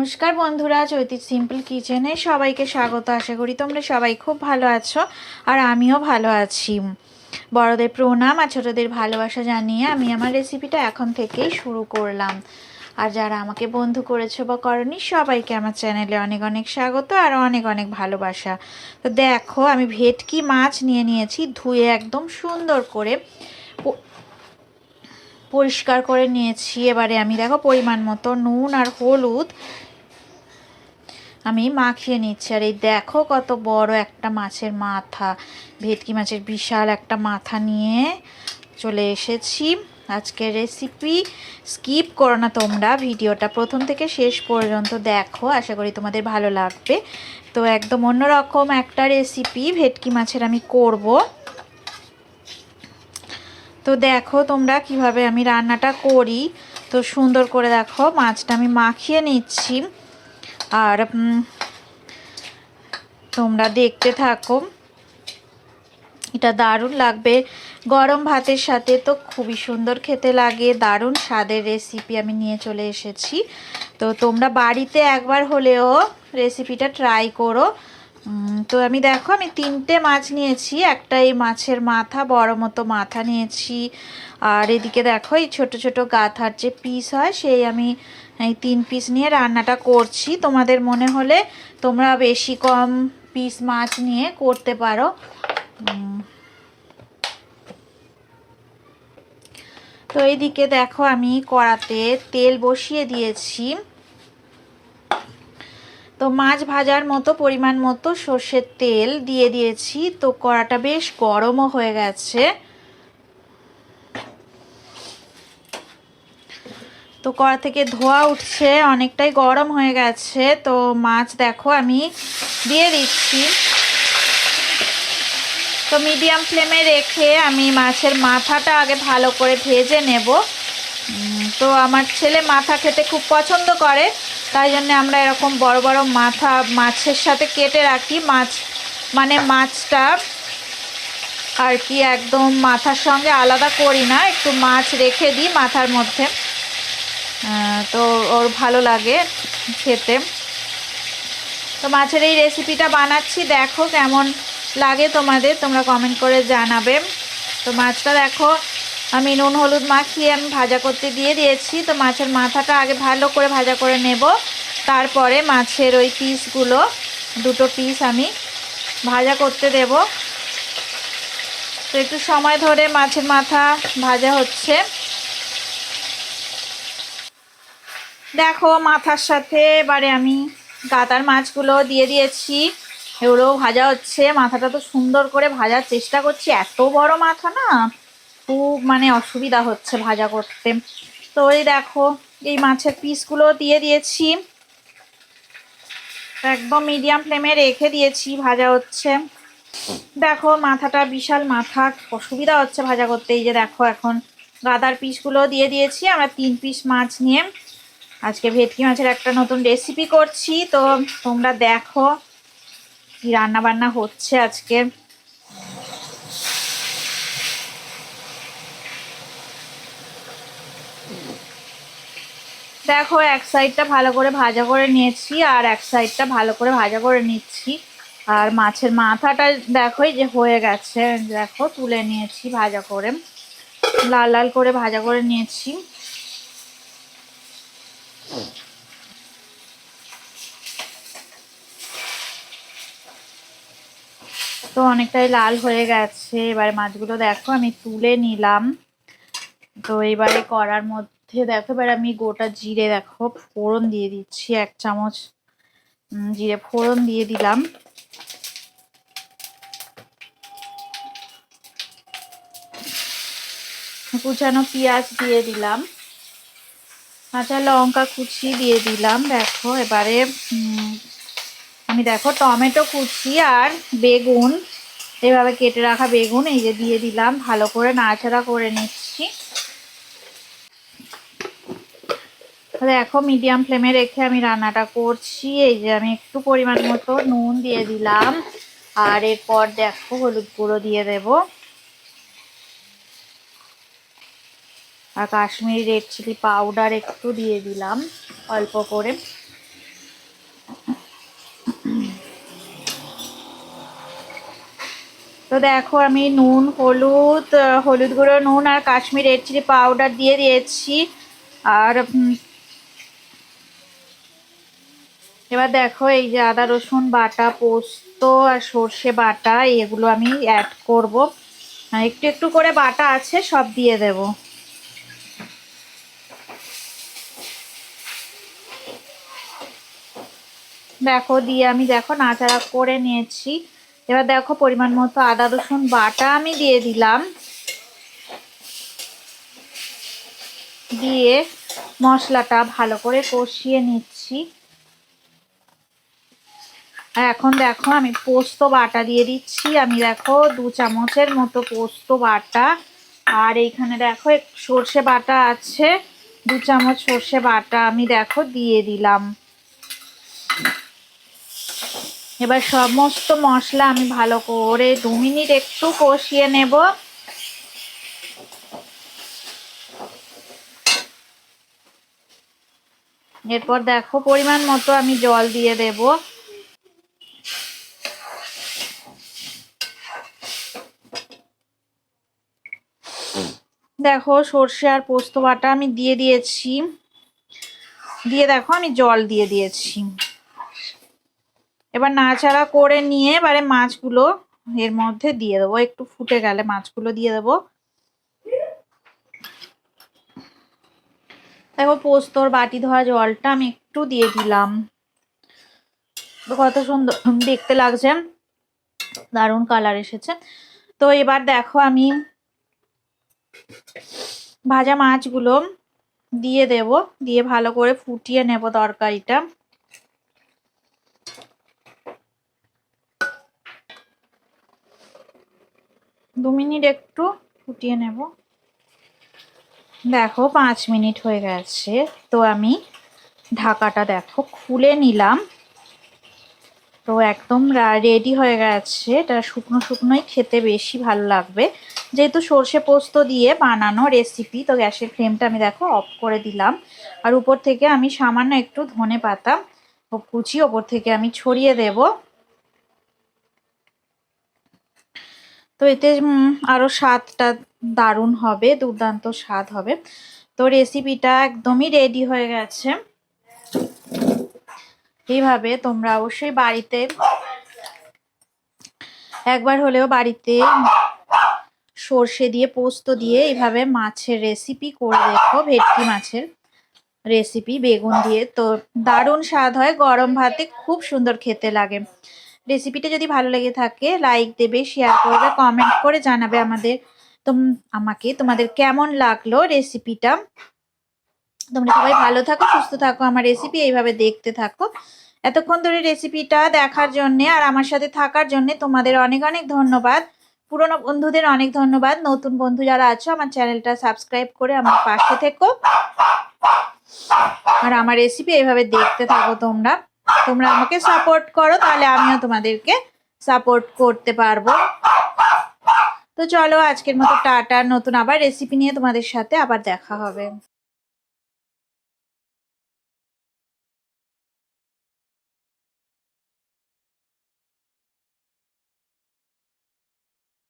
নমস্কার বন্ধুরা, চৈতির সিম্পল কিচেনে সবাইকে স্বাগত। আশা করি তোমরা সবাই খুব ভালো আছো আর আমিও ভালো আছি। বড়দের প্রণাম আর ছোটদের ভালোবাসা জানিয়ে আমি আমার রেসিপিটা এখন থেকেই শুরু করলাম। আর যারা আমাকে বন্ধু করেছো বা করনি সবাইকে আমার চ্যানেলে অনেক অনেক স্বাগত আর অনেক অনেক ভালোবাসা। তো দেখো, আমি ভেটকি মাছ নিয়ে নিয়েছি, ধুয়ে একদম সুন্দর করে পরিষ্কার করে নিয়েছি। এবারে আমি দেখো পরিমাণ মতো নুন আর হলুদ আমি মাখিয়ে নিচ্ছি। আর এই দেখো কত বড় একটা মাছের মাথা, ভেটকি মাছের বিশাল একটা মাথা নিয়ে চলে এসেছি। আজকের রেসিপি স্কিপ করো না তোমরা, ভিডিওটা প্রথম থেকে শেষ পর্যন্ত দেখো, আশা করি তোমাদের ভালো লাগবে। তো একদম অন্যরকম একটা রেসিপি ভেটকি মাছের আমি করব। তো দেখো তোমরা কিভাবে আমি রান্নাটা করি। তো সুন্দর করে দেখো মাছটা আমি মাখিয়ে নিচ্ছি আর তোমরা দেখতে থাকো। এটা দারুণ লাগবে গরম ভাতের সাথে, তো খুবই সুন্দর খেতে লাগে, দারুণ স্বাদের রেসিপি আমি নিয়ে চলে এসেছি। তো তোমরা বাড়িতে একবার হলেও রেসিপিটা ট্রাই করো। তো আমি দেখো আমি 3টে মাছ নিয়েছি, একটা এই মাছের মাথা, বড় মতো মাথা নিয়েছি। আর এদিকে দেখো এই ছোট ছোট গাথার যে পিস হয় সেই আমি এই 3 পিস নিয়ে রান্নাটা করছি। তোমাদের মনে হলে তোমরা বেশি কম পিস মাছ নিয়ে করতে পারো। তো এইদিকে দেখো আমি কড়াতে তেল বসিয়ে দিয়েছি। তো মাছ ভাজার মতো পরিমাণ মতো সর্ষের তেল দিয়ে দিয়েছি। তো কড়াটা বেশ গরমও হয়ে গেছে। তো কড়া থেকে ধোঁয়া উঠছে, অনেকটাই গরম হয়ে গেছে। তো মাছ দেখো আমি দিয়ে দিচ্ছি। তো মিডিয়াম ফ্লেমে রেখে আমি মাছের মাথাটা আগে ভালো করে ভেজে নেব। তো আমার ছেলে মাথা খেতে খুব পছন্দ করে, তাই জন্য আমরা এরকম বড় বড় মাথা মাছের সাথে কেটে রাখি। মাছটা আর কি একদম মাথার সঙ্গে আলাদা করি না, একটু মাছ রেখে দিই মাথার মধ্যে, তো ওর ভালো লাগে খেতে। তো মাছের এই রেসিপিটা বানাচ্ছি, দেখো কেমন লাগে তোমাদের, তোমরা কমেন্ট করে জানাবে। তো মাছটা দেখো আমি নুন হলুদ মাখিয়ে আমি ভাজা করতে দিয়ে দিয়েছি। তো মাছের মাথাটা আগে ভালো করে ভাজা করে নেব, তারপরে মাছের ওই পিসগুলো, 2টো পিস আমি ভাজা করতে দেব। তো একটু সময় ধরে মাছের মাথা ভাজা হচ্ছে। দেখো মাথার সাথে এবারে আমি গাতার মাছগুলো দিয়ে দিয়েছি, এগুলোও ভাজা হচ্ছে। মাথাটা তো সুন্দর করে ভাজার চেষ্টা করছি, এত বড় মাথা না, খুব অসুবিধা হচ্ছে ভাজা করতে। তো এই দেখো এই মাছের পিসগুলো দিয়ে দিয়েছি, একদম মিডিয়াম ফ্লেমে রেখে দিয়েছি, ভাজা হচ্ছে। দেখো মাথাটা বিশাল মাথা, অসুবিধা হচ্ছে ভাজা করতে। এই যে দেখো এখন গাদার পিসগুলো দিয়ে দিয়েছি। আমরা 3 পিস মাছ নিয়ে আজকে ভেটকি মাছের একটা নতুন রেসিপি করছি। তো তোমরা দেখো কি রান্না বান্না হচ্ছে আজকে। দেখো এক সাইডটা ভালো করে ভাজা করে নিয়েছি আর এক সাইডটা ভালো করে ভাজা করে নিচ্ছি। আর মাছের মাথাটা দেখো যে হয়ে গেছে, দেখো তুলে নিয়েছি ভাজা করে, লাল লাল করে ভাজা করে নিয়েছি। তো অনেকটাই লাল হয়ে গেছে। এবারে মাছগুলো দেখো আমি তুলে নিলাম। তো এবারে কড়ার মধ্যে দেখো এবারে আমি গোটা জিরে দেখো ফোড়ন দিয়ে দিচ্ছি, 1 চামচ জিরে ফোড়ন দিয়ে দিলাম। কুচানো পেঁয়াজ দিয়ে দিলাম, কাঁচা লঙ্কা কুচি দিয়ে দিলাম। দেখো এবারে আমি দেখো টমেটো কুচি আর বেগুন, এভাবে কেটে রাখা বেগুন এই যে দিয়ে দিলাম, ভালো করে নাড়াচাড়া করে নিচ্ছি। দেখো মিডিয়াম ফ্লেমে রেখে আমি রান্নাটা করছি। এই যে আমি একটু পরিমাণ মতো নুন দিয়ে দিলাম আর এরপর দেখো হলুদ গুঁড়ো দিয়ে দেব আর কাশ্মীরি রেড চিলি পাউডার একটু দিয়ে দিলাম অল্প করে। তো দেখো আমি নুন, হলুদ গুঁড়ো, নুন আর কাশ্মীর রেড চিলি পাউডার দিয়ে দিয়েছি। আর এবার দেখো এই যে আদা রসুন বাটা, পোস্ত আর সর্ষে বাটা, এগুলো আমি অ্যাড করব। একটু একটু করে বাটা আছে, সব দিয়ে দেব। দেখো দিয়ে আমি নাড়াচাড়া করে নিয়েছি। এবার দেখো পরিমাণ মতো আদা রসুন বাটা আমি দিয়ে দিলাম। দিয়ে মশলাটা ভালো করে কষিয়ে নিচ্ছি। আর এখন দেখো আমি পোস্ত বাটা দিয়ে দিচ্ছি। আমি দেখো 2 চামচের মতো পোস্ত বাটা। আর এইখানে দেখো সর্ষে বাটা আছে, 2 চামচ সর্ষে বাটা আমি দেখো দিয়ে দিলাম। এবার সমস্ত মশলা আমি ভালো করে 2 মিনিট একটু কষিয়ে নেব। এরপর দেখো পরিমাণ মতো আমি জল দিয়ে দেব। দেখো সর্ষে আর পোস্ত বাটা আমি দিয়ে দিয়েছি। দিয়ে দেখো আমি জল দিয়ে দিয়েছি। এবার নাড়াচাড়া করে নিয়ে এবারে মাছগুলো এর মধ্যে দিয়ে দেবো। একটু ফুটে গেলে মাছগুলো দিয়ে দেবো। দেখো পোস্তর বাটি ধোয়া জলটা আমি একটু দিয়ে দিলাম। কত সুন্দর দেখতে লাগছে, দারুণ কালার এসেছে। তো এবার দেখো আমি ভাজা মাছগুলো দিয়ে দেব, দিয়ে ভালো করে ফুটিয়ে নেব তরকারিটা। দু মিনিট একটু ফুটিয়ে নেব। দেখো 5 মিনিট হয়ে গেছে। তো আমি ঢাকাটা দেখো খুলে নিলাম। তো একদম রেডি হয়ে গেছে। এটা শুকনো শুকনোই খেতে বেশি ভালো লাগবে, যেহেতু সর্ষে পোস্ত দিয়ে বানানো রেসিপি। তো গ্যাসের ফ্লেমটা আমি দেখো অফ করে দিলাম। আর উপর থেকে আমি সামান্য একটু ধনে পাতা কুচি ওপর থেকে আমি ছড়িয়ে দেব। তো এতে আরো স্বাদটা দারুণ হবে, দুর্দান্ত স্বাদ হবে। তো রেসিপিটা একদমই রেডি হয়ে গেছে। এইভাবে তোমরা অবশ্যই বাড়িতে একবার হলেও বাড়িতে সর্ষে দিয়ে পোস্ত দিয়ে এইভাবে মাছের রেসিপি করে দেখো। ভেটকি মাছের রেসিপি বেগুন দিয়ে, তো দারুণ স্বাদ হয়। গরম ভাতে খুব সুন্দর খেতে লাগে। রেসিপিটা যদি ভালো লেগে থাকে লাইক দেবে, শেয়ার করবে, কমেন্ট করে জানাবে আমাকে তোমাদের কেমন লাগলো রেসিপিটা। তোমরা সবাই ভালো থাকো, সুস্থ থাকো, আমার রেসিপি এইভাবে দেখতে থাকো। এতক্ষণ ধরে রেসিপিটা দেখার জন্যে আর আমার সাথে থাকার জন্যে তোমাদের অনেক অনেক ধন্যবাদ। পুরনো বন্ধুদের অনেক ধন্যবাদ। নতুন বন্ধু যারা আছো আমার চ্যানেলটা সাবস্ক্রাইব করে আমার পাশে থেকো। আর আমার রেসিপি এইভাবে দেখতে থাকো। তোমরা আমাকে সাপোর্ট করো, তাহলে আমিও তোমাদেরকে সাপোর্ট করতে পারবো। তো চলো আজকের মতো টাটা। নতুন আবার রেসিপি নিয়ে তোমাদের সাথে আবার দেখা হবে।